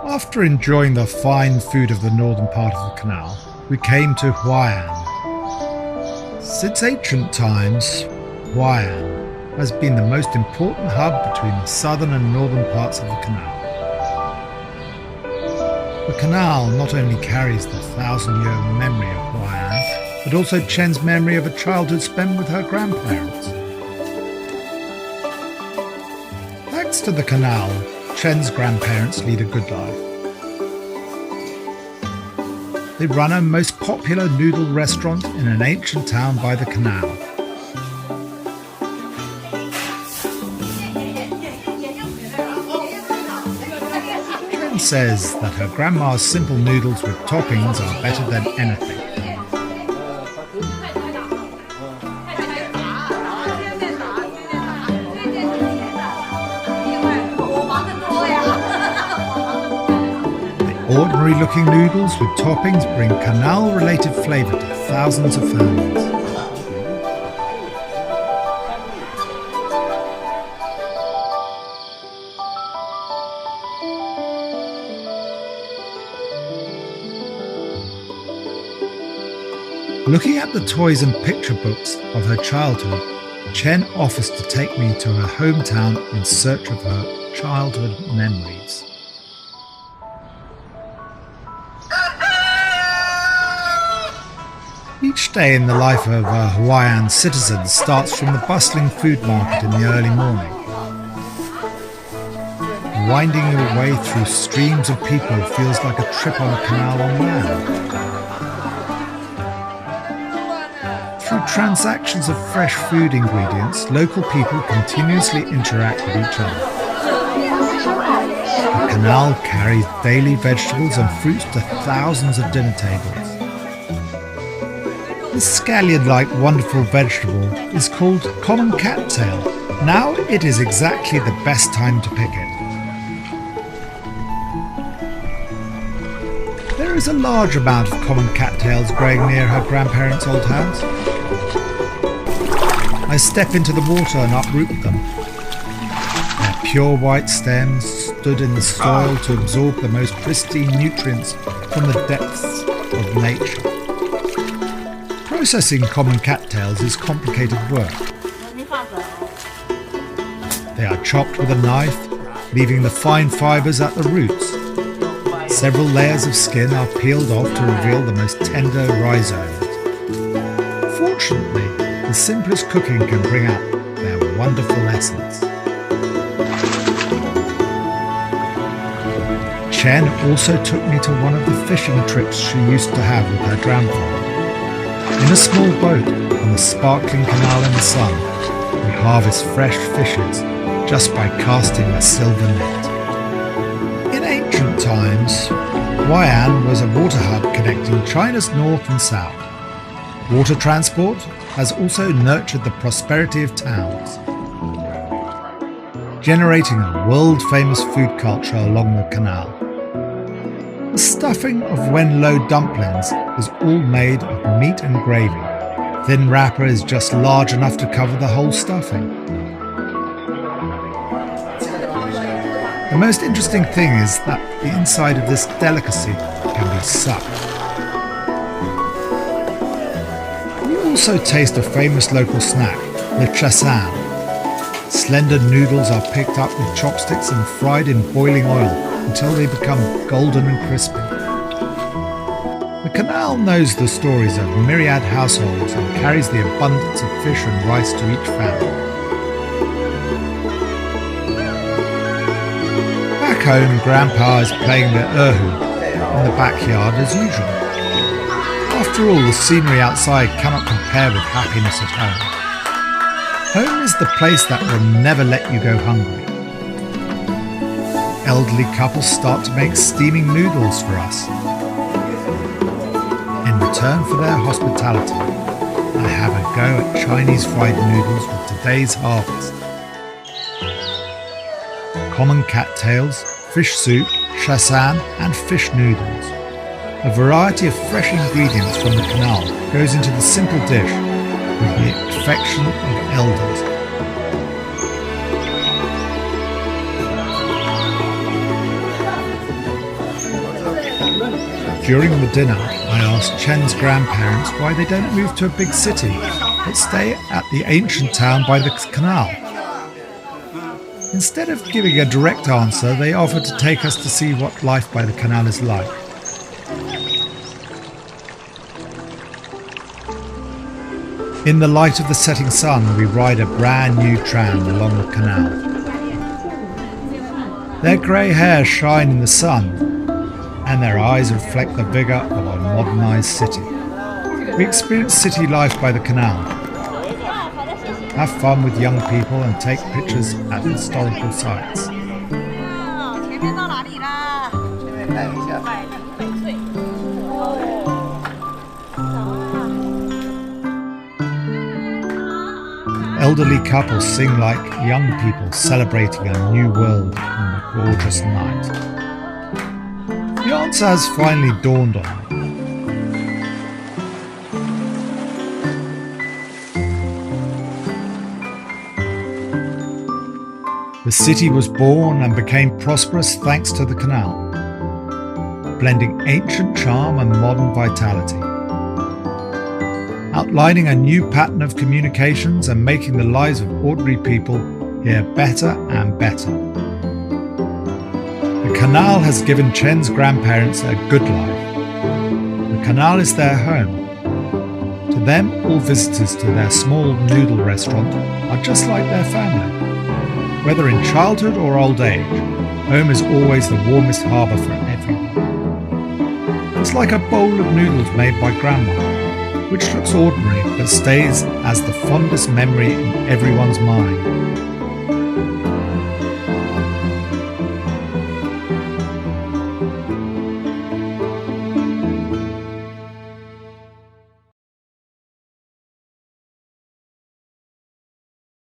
After enjoying the fine food of the northern part of the canal, we came to Huai'an. Since ancient times, Huai'an has been the most important hub between the southern and northern parts of the canal. The canal not only carries the 1,000-year memory of Huai'an, but also Chen's memory of a childhood spent with her grandparents. Thanks to the canal, Chen's grandparents lead a good life. They run a most popular noodle restaurant in an ancient town by the canal. Chen says that her grandma's simple noodles with toppings are better than anything. Ordinary-looking noodles with toppings bring canal-related flavour to thousands of families. Looking at the toys and picture books of her childhood, Chen offers to take me to her hometown in search of her childhood memories. Each day in the life of a Hawaiian citizen starts from the bustling food market in the early morning. Winding your way through streams of people feels like a trip on a canal on land. Through transactions of fresh food ingredients, local people continuously interact with each other. The canal carries daily vegetables and fruits to thousands of dinner tables. This scallion-like wonderful vegetable is called common cattail. Now it is exactly the best time to pick it. There is a large amount of common cattails growing near her grandparents' old house. I step into the water and uproot them. Their pure white stems stood in the soil to absorb the most pristine nutrients from the depths of nature. Processing common cattails is complicated work. They are chopped with a knife, leaving the fine fibres at the roots. Several layers of skin are peeled off to reveal the most tender rhizomes. Fortunately, the simplest cooking can bring out their wonderful essence. Chen also took me to one of the fishing trips she used to have with her grandfather. In a small boat on the sparkling canal in the sun, we harvest fresh fishes just by casting a silver net. In ancient times, Huai'an was a water hub connecting China's north and south. Water transport has also nurtured the prosperity of towns, generating a world-famous food culture along the canal. The stuffing of Wenlo dumplings is all made of meat and gravy. Thin wrapper is just large enough to cover the whole stuffing. The most interesting thing is that the inside of this delicacy can be sucked. We also taste a famous local snack, the chasan. Slender noodles are picked up with chopsticks and fried in boiling oil until they become golden and crispy. The canal knows the stories of myriad households and carries the abundance of fish and rice to each family. Back home, Grandpa is playing the erhu in the backyard as usual. After all, the scenery outside cannot compare with happiness at home. Home is the place that will never let you go hungry. Elderly couples start to make steaming noodles for us. In return for their hospitality, I have a go at Chinese fried noodles with today's harvest. Common cattails, fish soup, chasan and fish noodles. A variety of fresh ingredients from the canal goes into the simple dish with the affection of elders. During the dinner, I asked Chen's grandparents why they don't move to a big city, but stay at the ancient town by the canal. Instead of giving a direct answer, they offered to take us to see what life by the canal is like. In the light of the setting sun, we ride a brand new tram along the canal. Their grey hairs shine in the sun, and their eyes reflect the vigour of a modernised city. We experience city life by the canal, have fun with young people and take pictures at historical sites. Elderly couples sing like young people celebrating a new world on a gorgeous night. The answer has finally dawned on me. The city was born and became prosperous thanks to the canal, blending ancient charm and modern vitality, outlining a new pattern of communications and making the lives of ordinary people here better and better. The canal has given Chen's grandparents a good life. The canal is their home. To them, all visitors to their small noodle restaurant are just like their family. Whether in childhood or old age, home is always the warmest harbour for everyone. It's like a bowl of noodles made by Grandma, which looks ordinary but stays as the fondest memory in everyone's mind.